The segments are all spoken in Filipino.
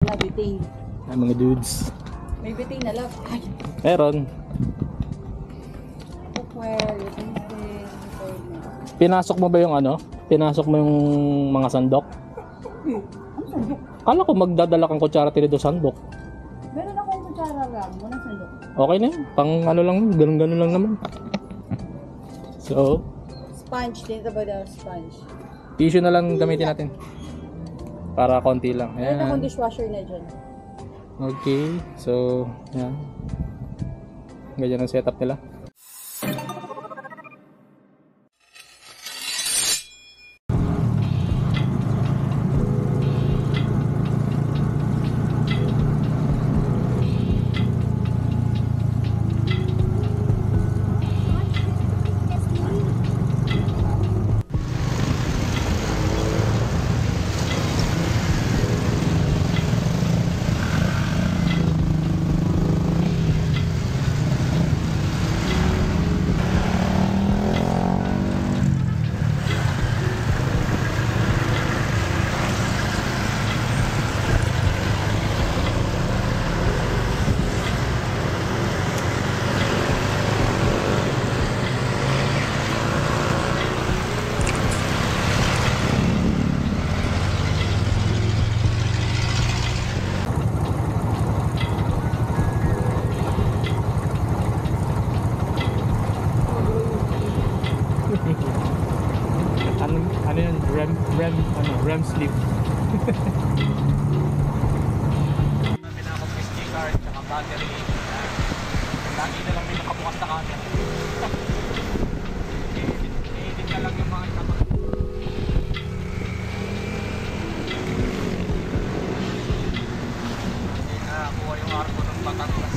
na biting. Ay, mga dudes. May biting na love. Ay! Meron. Cookware, Pinasok mo ba yung ano? Pinasok mo yung mga sandok? Ano sandok? Kala ko magdadala kang kutsara tinido sandok. Meron akong kutsara lang. Walang sandok. Okay na yun. Pang ano lang, ganun-ganun lang naman. So, Sponge. Dito ba daw sponge? tissue na lang gamitin natin. Para konti lang. Meron akong Ayan. dishwasher na dyan. Okay. So, yan. Ganyan ang setup nila. Ano yun? REM sleep. Pinakot yung sticker at saka battery. Lagi na lang may nakabukas na camera. I-edit na lang yung mga itama. Hindi nakakuha yung arko ng Batangas.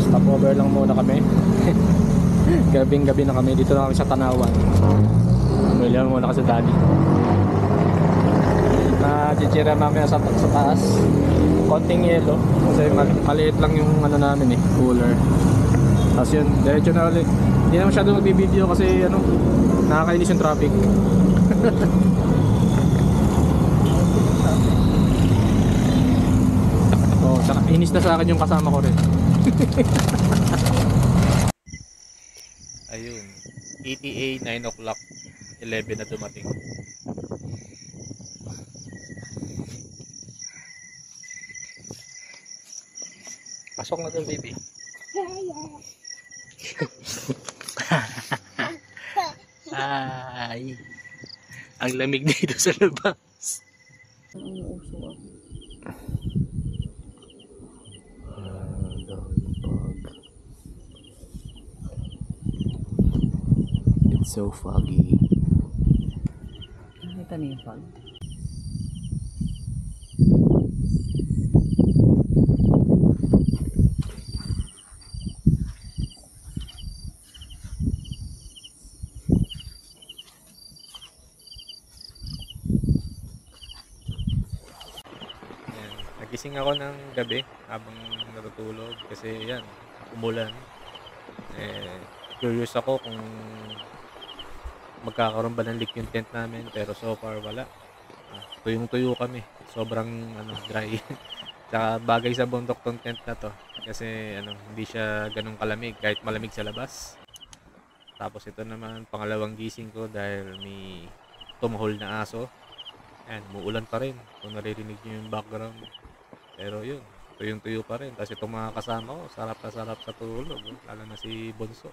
Stopover lang muna kami. Gabing-gabi na kami. Dito na kami sa Tanawan. Bumili lang muna kasi daddy. Chichira namin sa taas. Konting yelo. Kasi maliit lang yung ano namin eh, cooler. Tapos yun, diretso na ulit. Hindi na masyado magbibideo kasi ano, nakakainis yung traffic. Oh, saka inis na sa akin yung kasama ko rin. Ayun, ETA 9 o'clock, 11 na dumating. Pasok na doon, baby. Ay, ang lamig dito sa labas. It's so foggy. Ito na yung fog. Nagising ako ng gabi habang natutulog kasi yan, umulan. curious ako kung magkakaroon ba ng leak yung tent namin, pero so far wala. Tuyong-tuyo kami. Sobrang dry. Tsaka bagay sa bundok tong tent na to kasi hindi siya ganun kalamig kahit malamig sa labas. Tapos ito naman pangalawang gising ko dahil may tumahol na aso. Ayan, muulan pa rin kung naririnig nyo yung background. Pero yun, tuyong-tuyo pa rin. Tapos itong mga kasama ko, sarap na sarap sa tulog. Lalo na si Bonso.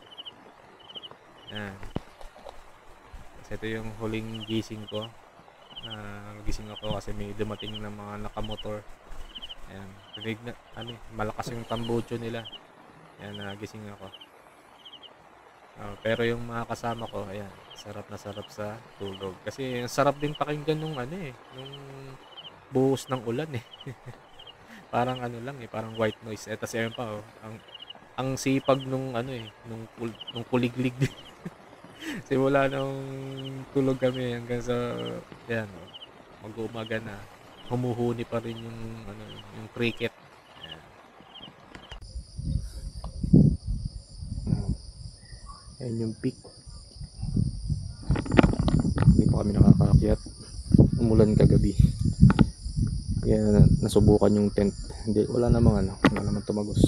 Ayan. Kasi ito yung huling gising ko. Gising ako kasi may dumating na mga nakamotor. Ayan, rinig na, malakas yung tambucho nila. Ayan, gising ako. Pero yung mga kasama ko, ayan, sarap na sarap sa tulog. Kasi sarap din pakinggan nung nung buhos ng ulan Parang lang parang white noise. Eto siya pa ang sipag nung nung kuliglig. Simula nung tulog kami hanggang sa yan, mag-uumaga na, humuhuni pa rin yung yung cricket. Ayan yung peak. Hindi pa kami nakakaakyat. Umulan kagabi. Kaya nasubukan yung tent. Hindi, wala namang wala namang tumagos.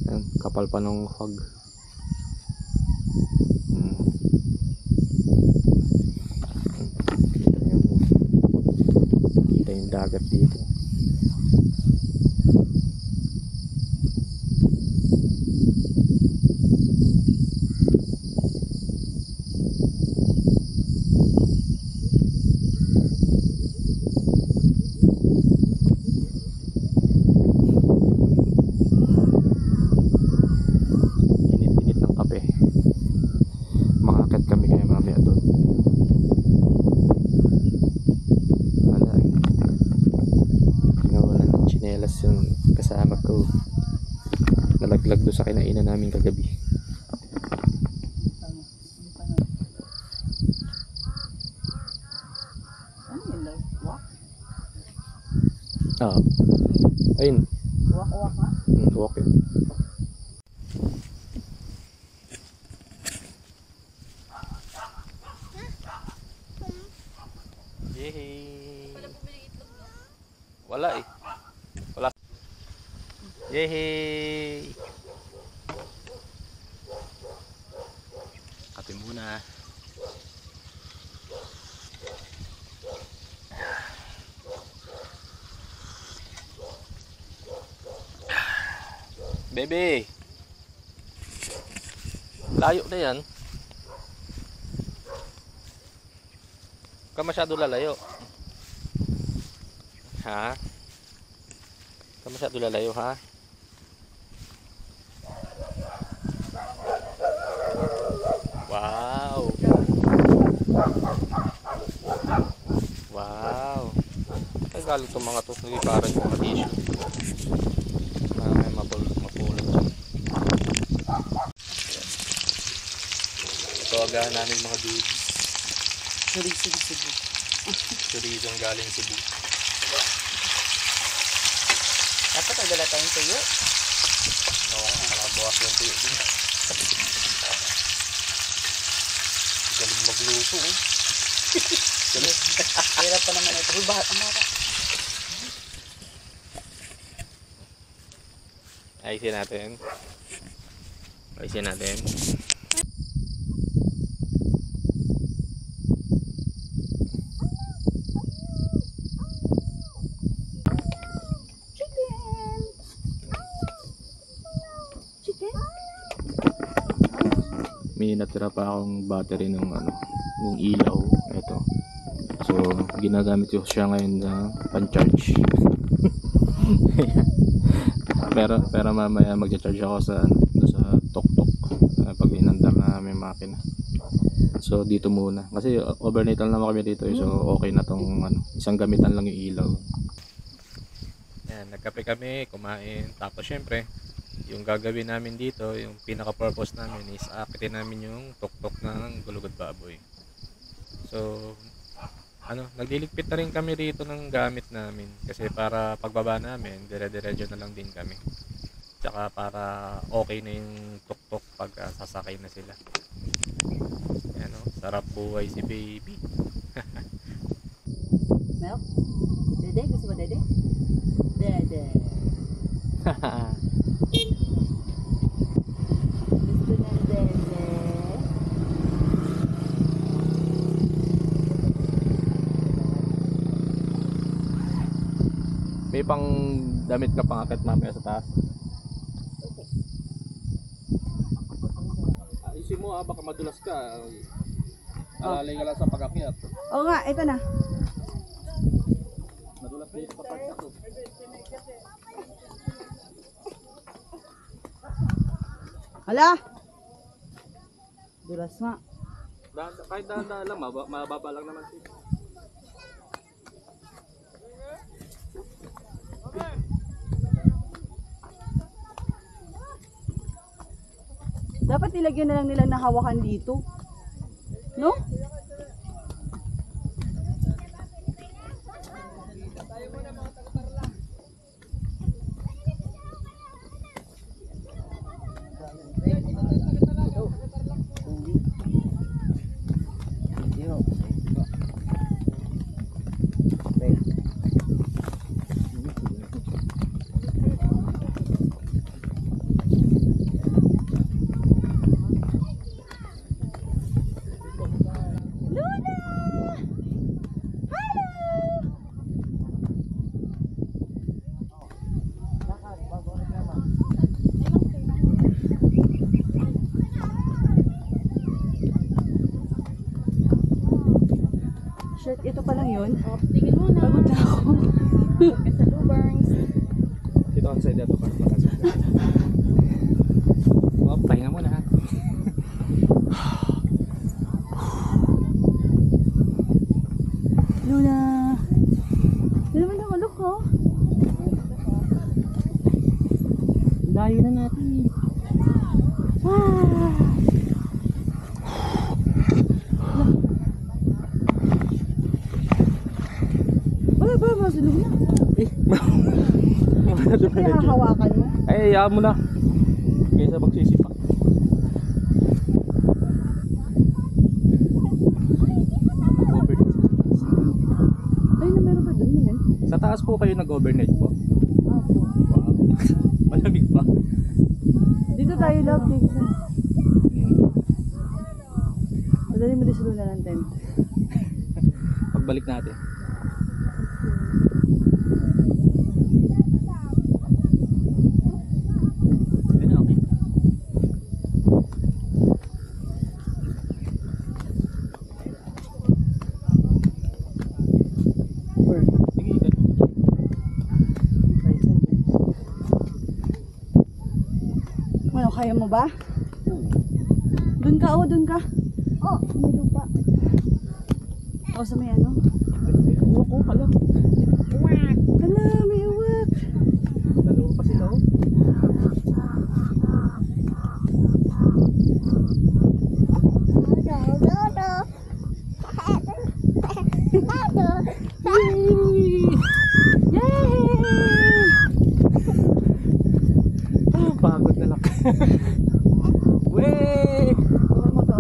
Ayan, kapal pa ng fog. Kita yung dagat dito. Yung kasama ko nalaglag doon sa kinainan namin kagabi. Ayun, Wak-wak ha? Walk yun. Yehey! Wala wala. Yehey! Kape muna. Bebe! Layo na yan. Huwag ka masyado lalayo. Ha? Huwag ka masyado lalayo, ha? Wow! Wow! Ay, galing itong mga to. Nagkiparang yung mga tissue. May mapulot dyan. Ito agahan namin mga dudes. Surig-surig-surig. Turizong galing Cebu. Dapat nagdala tayong tuyo. Oo, nakabukas yung tuyo din. Galing magluto Galing. Hirap pa naman ito. Bahat ang mata. Ayusin natin. Ayusin natin. May natira pa akong battery nung ilaw. Ito. So, ginagamit ko siya ngayon na pan-charge. pero mamaya mag-charge ako sa tok-tok pag inandar na may makina. So, dito muna. Kasi overnight lang naman kami dito. So, okay na tong isang gamitan lang yung ilaw. Yan, nagkape kami, kumain. Tapos, syempre, yung gagawin namin dito, yung pinaka-purpose namin is akitin namin yung tok-tok ng Gulugod Baboy. So, nagliligpit na rin kami rito ng gamit namin kasi para pagbaba namin, dire-diretso na lang din kami. Tsaka para okay na yung tuktok pag sasakay na sila. Yan o, sarap buhay si baby. Milk? Dede? Gusto mo dede? Dede. Gusto ng dede? May pang damit ka pang akit mamaya sa taas. Ayusin mo baka madulas ka. Alalay ka lang sa pag-akyat. Oo nga, ito na. Madulas dito sa part na to. Hala! Dulas nga. Kahit dahan-dahan lang, mababa lang naman dito. Dapat nilagyan na lang nilang nahawakan dito. No? Shirt, ito pa lang yun. Tingin mo na. Pagod na ako. Sa Luberns. Dito ang side ato para makasal. Pahinga muna ha. Luna! Hindi naman ako look, oh. Layo na natin. Ah! Wala ba? Masulog na. Kaya hahawakan mo. Ay, hayaan mo na. Kaysa magsisipa. Ay, na meron pa dun yan. Sa taas po kayo nag-overnight po? Opo. Wow. Malamig pa. Dito tayo, love. Dito. Hmm. Madali mo din sa luna ng tent. Pagbalik natin. Ayun, okay. Sige, ikot. Ano, kaya mo ba? Dun ka, oh, dun ka. Oh, may lupa. O, sa may ano? Oo, hala. Hala, may uwak. Dalawa pa sila, oh. Yay! Ah, pagod na lang. Wey! Tukan mo to.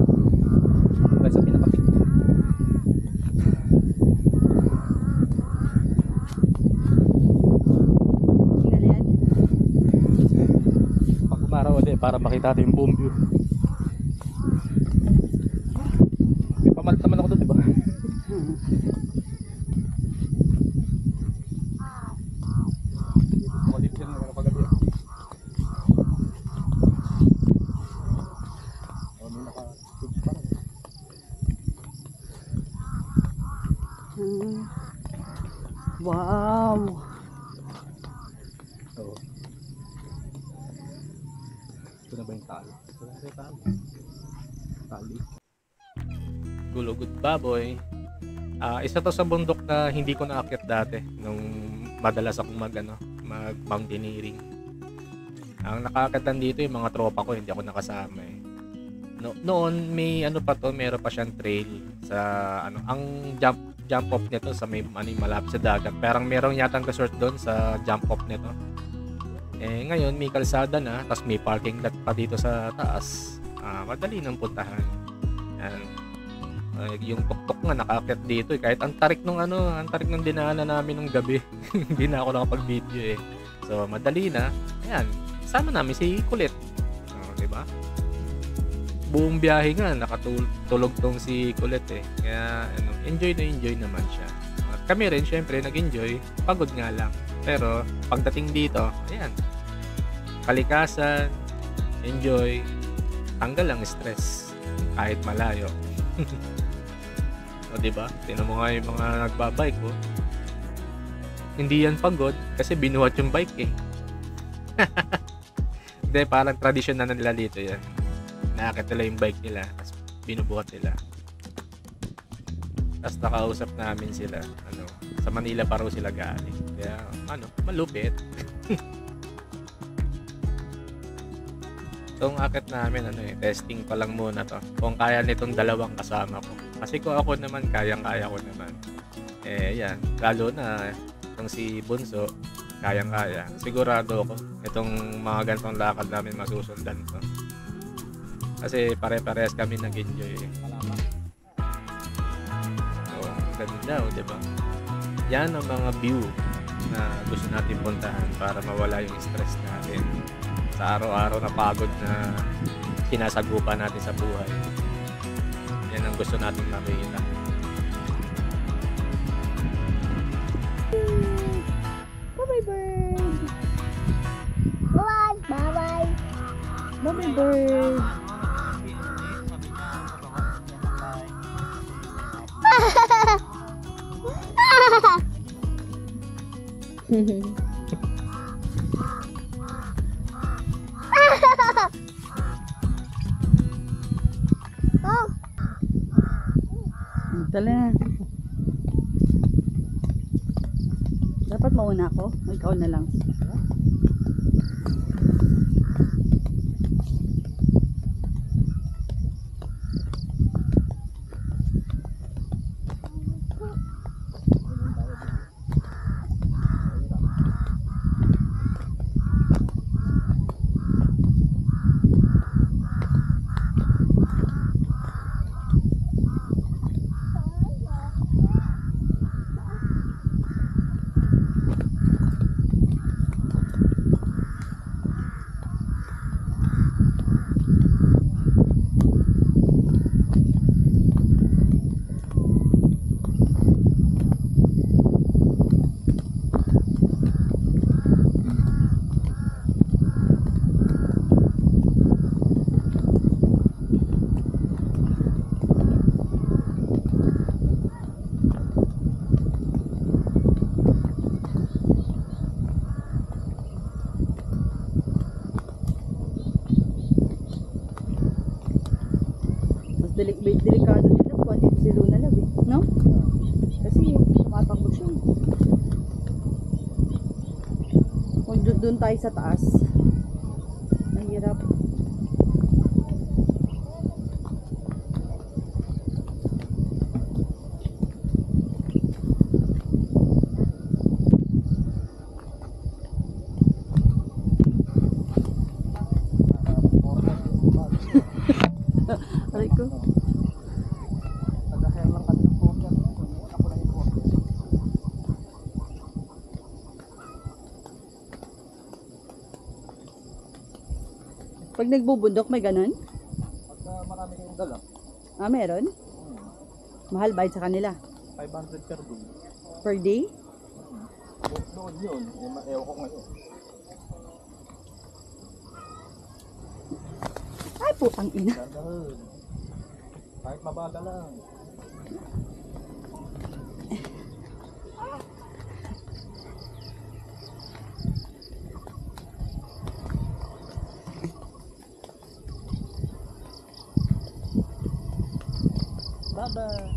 Hanggang sa pinakapit. Hingal yan. Pag umaraw ulit, para makita natin yung buong view. May pamalit naman ako doon, diba? Ako dito siya naman pagabi. May naka-tubs pa rin. Wow! Oo. Ito na ba yung tali? Ito na yung tali. Tali. Gulugod baboy. Isa to sa bundok na hindi ko naakyat dati nung madalas akong mag mountaineering. Ang nakakatan dito yung mga tropa ko, hindi ako nakasama eh. Noon may meron pa siyang trail sa ang jump off nito sa may malapit sa dagat. Parang merong yatang resort doon sa jump off nito. Eh ngayon may kalsada na, tapos may parking lot pa dito sa taas. Madali nang puntahan. Yan. Yung tuktok nga nakaakyat dito eh. Kahit ang tarik ng dinaanan namin ng gabi. Hindi na ako nakapag-video eh. So madali na. Ayan, sama namin si Kulit. Di ba? Buong biyahe nga nakatulog tong si Kulit eh. Kaya enjoy naman siya. At kami rin syempre nag-enjoy. Pagod nga lang. Pero pagdating dito, ayan. Kalikasan, enjoy, tanggal ang stress kahit malayo. O diba? Tingnan mo nga yung mga nagbabike ko. Hindi yan pagod kasi binuhat yung bike eh. Hindi, parang tradisyon na nila dito yan. Nakakit nila yung bike nila tapos binubuhat nila. Tapos nakausap namin sila. Sa Manila pa raw sila galing. Kaya malupit. So, ang akit namin, testing pa lang muna to. Kung kaya nitong dalawang kasama ko. Kasi kung ako naman, kayang-kaya ko naman. Yan. Lalo na, itong si Bunso, kayang-kaya. Sigurado ako, itong mga ganitong lakad namin masusundan to. Kasi pare-parehas kami nag-enjoy. So, ganda, diba? Yan ang mga view na gusto natin puntahan para mawala yung stress natin sa araw-araw na pagod na sinasagupan natin sa buhay. Yan ang gusto natin makita. Bye-bye, bird. Bye-bye. Bye-bye, bird. Oh, Tala na. Dapat mauna ako? O ikaw na lang? Delikado din kung dito si Luna Love, no? Kasi tumatakbo siya. Kung doon tayo sa taas, mahirap. Aray ko. Pag nagbubundok, may ganun? Pagka marami kayong dala, Meron? Mahal bayad sa kanila? 500 per day. Per day? Doon yun, ewan ko ngayon. Ay, putang ina. Gandahon. Kahit mabagal lang. Bye-bye.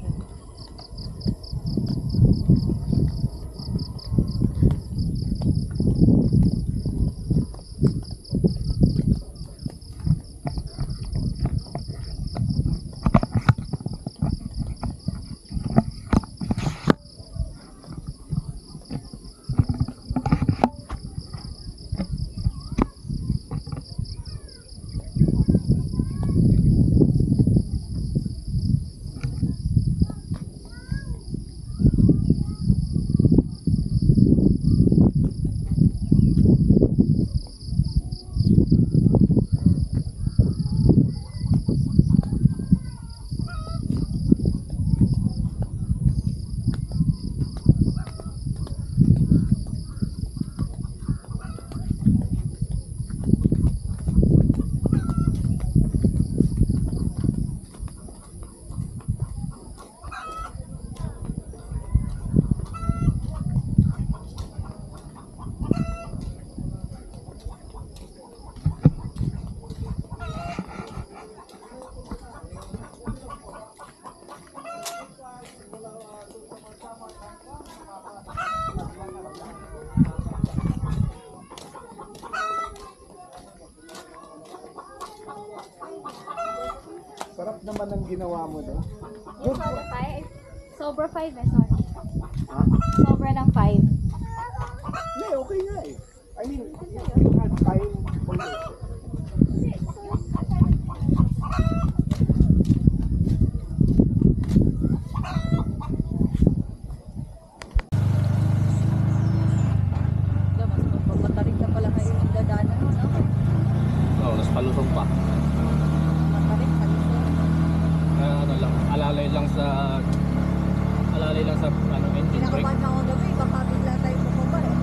Sarap naman ang ginawa mo doon. Yung soda 5. Sobra 5 eh, sorry. Ha? Sobra ng 5. Hindi, okay nga eh. I mean, you had time for you. Mas matarik na pala kayo yung dadaanan mo, no? Oo, tapos palusog pa. Matarik, palusog. Ano lang, alalay lang sa ano, engine brake. Kinakabahan na ako gabi, baka bigla tayo bumaba eh.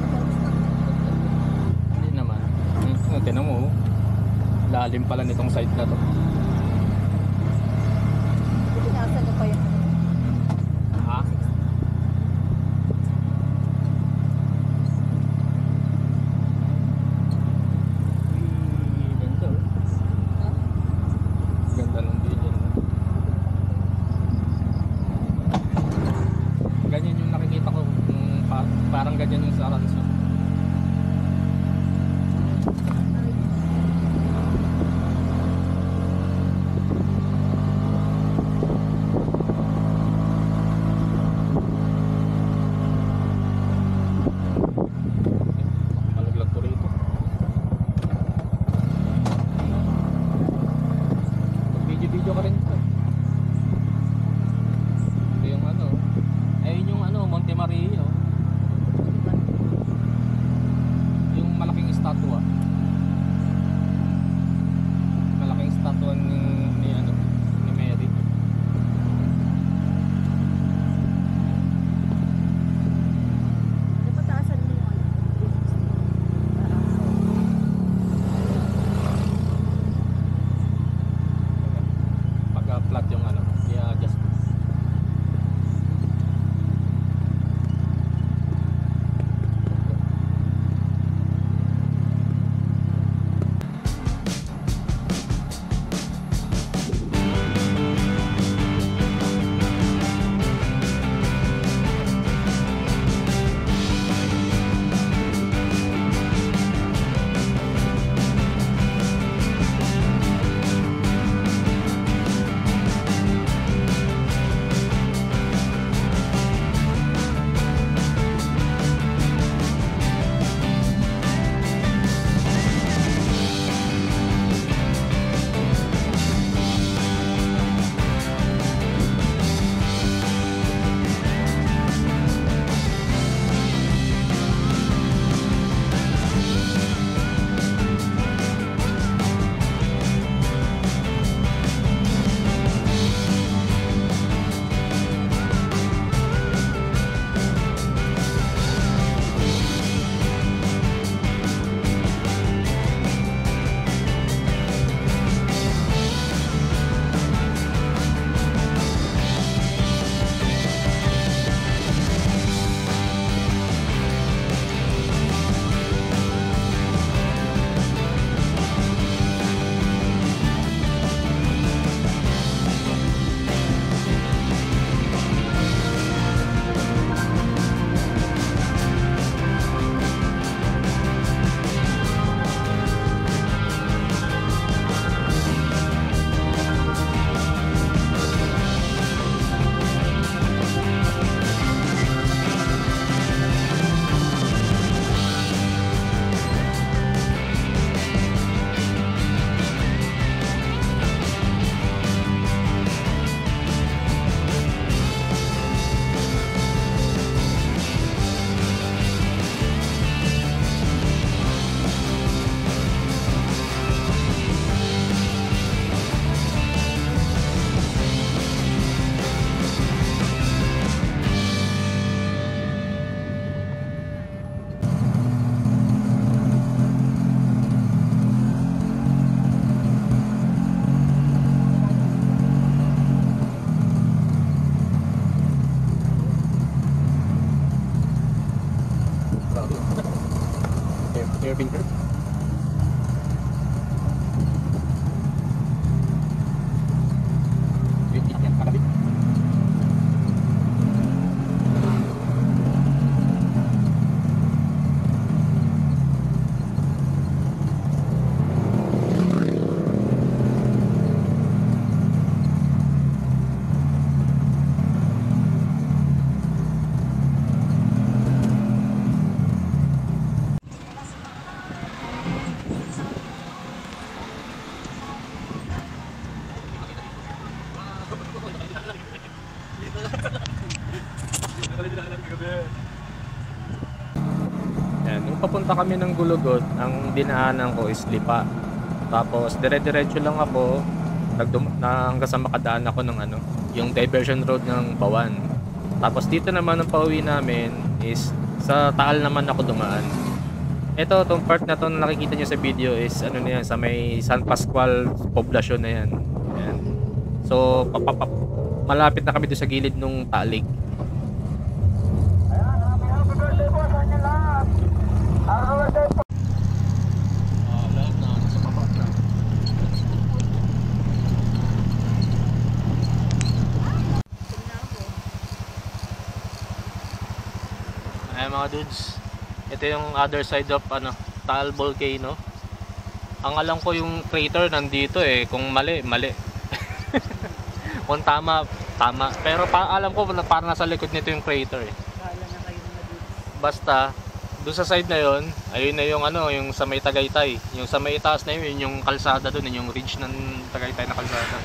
Hindi naman. Tinan mo, oh. Lalim pala nitong side na to. Buti nasa nyo pa yun. Ha? Ganda, oh. Ganda ng video. Ganyan yung nakikita ko. Parang ganyan yung sa Aranzo. Malaglag ko rito. Video ka rin ito. Ito yung ano. Ayun yung ano, Monte Maria. Oh. papunta kami ng Gulugod, ang dinaanan ko is Lipa. Tapos dire-diretso lang ako hanggang sa makadaan ako ng ano, yung diversion road ng Bawan. Tapos dito naman ang pauwi namin is sa Taal naman ako dumaan. Ito, tong part na to na nakikita nyo sa video is ano na yan, sa may San Pascual poblasyon na yan. Ayan. So, malapit na kami doon sa gilid nung Talig. Ayan mga dudes, ito yung other side of ano, Taal Volcano. Ang alam ko yung crater nandito eh, kung mali, mali. Kung tama, tama. Pero alam ko parang nasa likod nito yung crater eh. Basta, doon sa side na yon, ayun na yung ano, yung sa may Tagaytay. Yung sa may itaas na yun, yung kalsada doon, yung ridge ng Tagaytay na kalsada.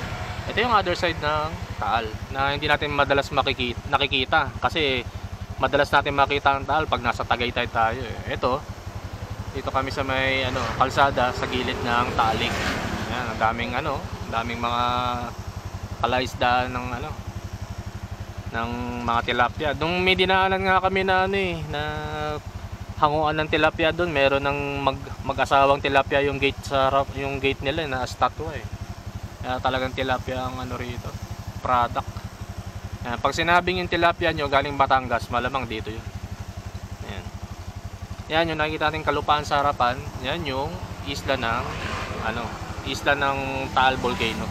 Ito yung other side ng Taal, na hindi natin madalas nakikita. Kasi madalas natin makita ang Taal pag nasa Tagaytay tayo eh. Ito, dito kami sa may ano, kalsada sa gilid ng Talig. Ayan, ang daming mga kalaisdaan ng ano, ng mga tilapia. Nung may dinaanan nga kami na ano eh, na hanguan ng tilapia doon, meron ng mag-asawang tilapia yung gate yung gate nila na statue eh. Kaya talagang tilapia ang ano rito, product. Ayan, pag sinabing yung tilapia nyo galing Batangas, malamang dito yun. Ayan. Yan yung nakikita natin kalupaan sa harapan. Yan yung isla ng ano, isla ng Taal Volcano.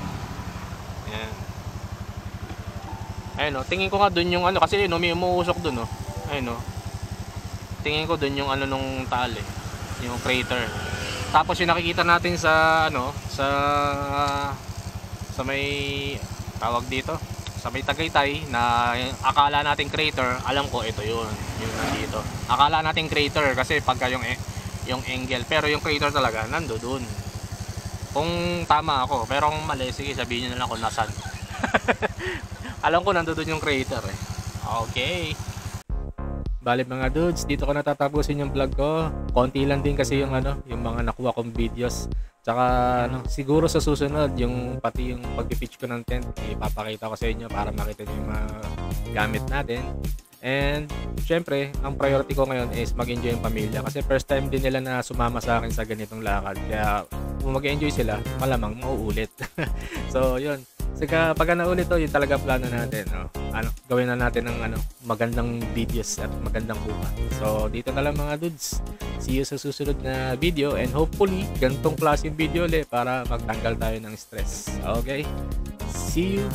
Ayan. Ayun oh, tingin ko nga doon yung ano, kasi may umuusok doon oh. Ayun oh. Tingin ko doon yung ano nung Taal eh, yung crater. Tapos yung nakikita natin sa ano, sa may tawag dito, sa may Tagaytay na akala nating crater, alam ko ito yun, yung nandito. Akala nating crater kasi pagka yung angle, pero yung crater talaga nando doon. Kung tama ako, pero kung mali, sige sabihin niyo na lang kung nasan. Alam ko nando doon yung crater eh. Okay. Bali mga dudes, dito ko natatapusin yung vlog ko. Konti lang din kasi yung ano, yung mga nakuha kong videos. Tsaka ano, siguro sa susunod yung pati yung pag-pitch ko ng tent, ipapakita ko sa inyo para makita niyo yung mga gamit natin. And syempre, ang priority ko ngayon is mag-enjoy yung pamilya kasi first time din nila na sumama sa akin sa ganitong lakad. Kaya kung mag-enjoy sila, malamang mauulit. So, yun. Saka pag naulit to, yun talaga plano natin, no? Ano, gawin na natin ng ano, magandang videos at magandang kuha. So, dito na lang mga dudes. See you sa susunod na video and hopefully ganitong klaseng video ulit para magtanggal tayo ng stress. Okay? See you